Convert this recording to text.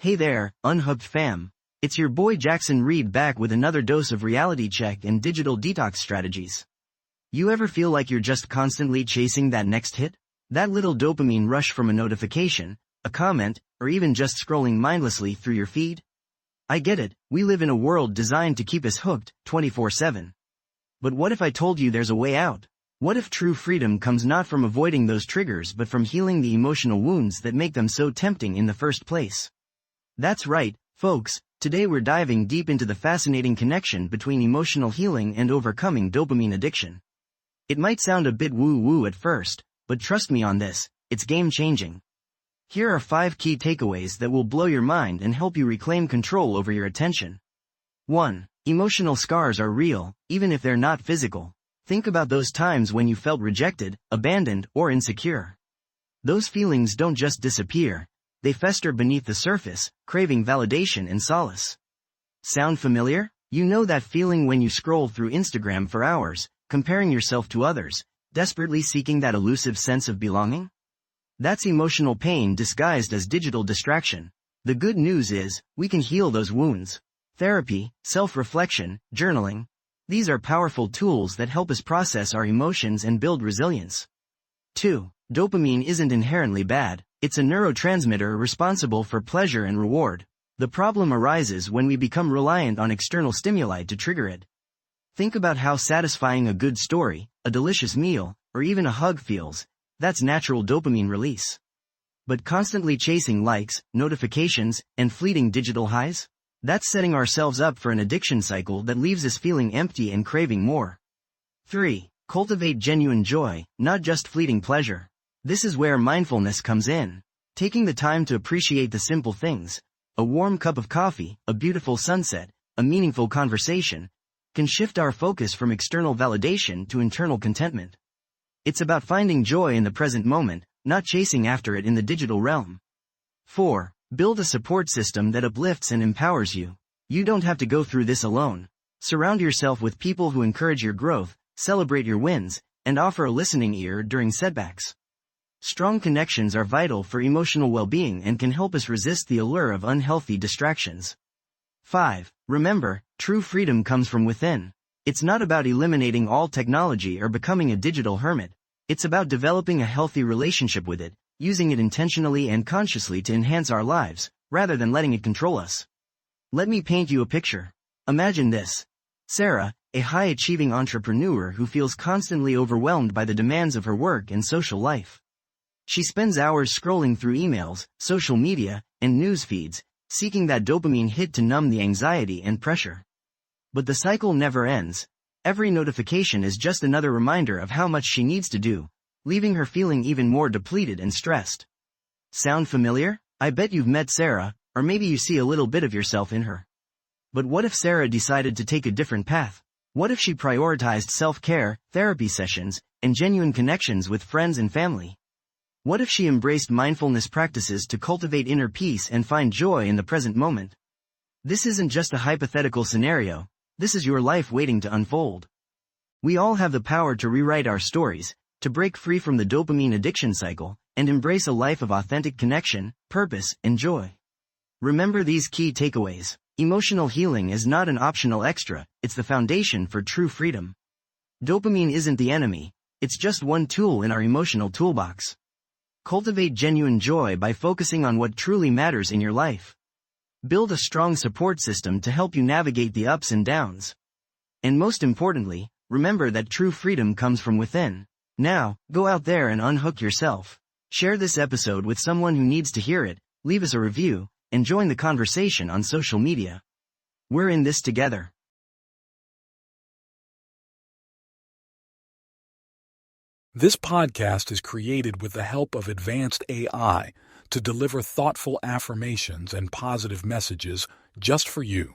Hey there, Unhooked fam. It's your boy Jackson Reed back with another dose of reality check and digital detox strategies. You ever feel like you're just constantly chasing that next hit? That little dopamine rush from a notification, a comment, or even just scrolling mindlessly through your feed? I get it, we live in a world designed to keep us hooked, 24/7. But what if I told you there's a way out? What if true freedom comes not from avoiding those triggers but from healing the emotional wounds that make them so tempting in the first place? That's right, folks, today we're diving deep into the fascinating connection between emotional healing and overcoming dopamine addiction. It might sound a bit woo-woo at first, but trust me on this, it's game-changing. Here are 5 key takeaways that will blow your mind and help you reclaim control over your attention. 1. Emotional scars are real, even if they're not physical. Think about those times when you felt rejected, abandoned, or insecure. Those feelings don't just disappear. They fester beneath the surface, craving validation and solace. Sound familiar? You know that feeling when you scroll through Instagram for hours, comparing yourself to others, desperately seeking that elusive sense of belonging? That's emotional pain disguised as digital distraction. The good news is, we can heal those wounds. Therapy, self-reflection, journaling. These are powerful tools that help us process our emotions and build resilience. 2. Dopamine isn't inherently bad. It's a neurotransmitter responsible for pleasure and reward. The problem arises when we become reliant on external stimuli to trigger it. Think about how satisfying a good story, a delicious meal, or even a hug feels. That's natural dopamine release. But constantly chasing likes, notifications, and fleeting digital highs? That's setting ourselves up for an addiction cycle that leaves us feeling empty and craving more. 3. Cultivate genuine joy, not just fleeting pleasure. This is where mindfulness comes in. Taking the time to appreciate the simple things, a warm cup of coffee, a beautiful sunset, a meaningful conversation, can shift our focus from external validation to internal contentment. It's about finding joy in the present moment, not chasing after it in the digital realm. 4. Build a support system that uplifts and empowers you. You don't have to go through this alone. Surround yourself with people who encourage your growth, celebrate your wins, and offer a listening ear during setbacks. Strong connections are vital for emotional well-being and can help us resist the allure of unhealthy distractions. 5. Remember, true freedom comes from within. It's not about eliminating all technology or becoming a digital hermit. It's about developing a healthy relationship with it, using it intentionally and consciously to enhance our lives, rather than letting it control us. Let me paint you a picture. Imagine this. Sarah, a high-achieving entrepreneur who feels constantly overwhelmed by the demands of her work and social life. She spends hours scrolling through emails, social media, and news feeds, seeking that dopamine hit to numb the anxiety and pressure. But the cycle never ends. Every notification is just another reminder of how much she needs to do, leaving her feeling even more depleted and stressed. Sound familiar? I bet you've met Sarah, or maybe you see a little bit of yourself in her. But what if Sarah decided to take a different path? What if she prioritized self-care, therapy sessions, and genuine connections with friends and family? What if she embraced mindfulness practices to cultivate inner peace and find joy in the present moment? This isn't just a hypothetical scenario, this is your life waiting to unfold. We all have the power to rewrite our stories, to break free from the dopamine addiction cycle, and embrace a life of authentic connection, purpose, and joy. Remember these key takeaways. Emotional healing is not an optional extra, it's the foundation for true freedom. Dopamine isn't the enemy, it's just one tool in our emotional toolbox. Cultivate genuine joy by focusing on what truly matters in your life. Build a strong support system to help you navigate the ups and downs. And most importantly, remember that true freedom comes from within. Now, go out there and unhook yourself. Share this episode with someone who needs to hear it, leave us a review, and join the conversation on social media. We're in this together. This podcast is created with the help of advanced AI to deliver thoughtful affirmations and positive messages just for you.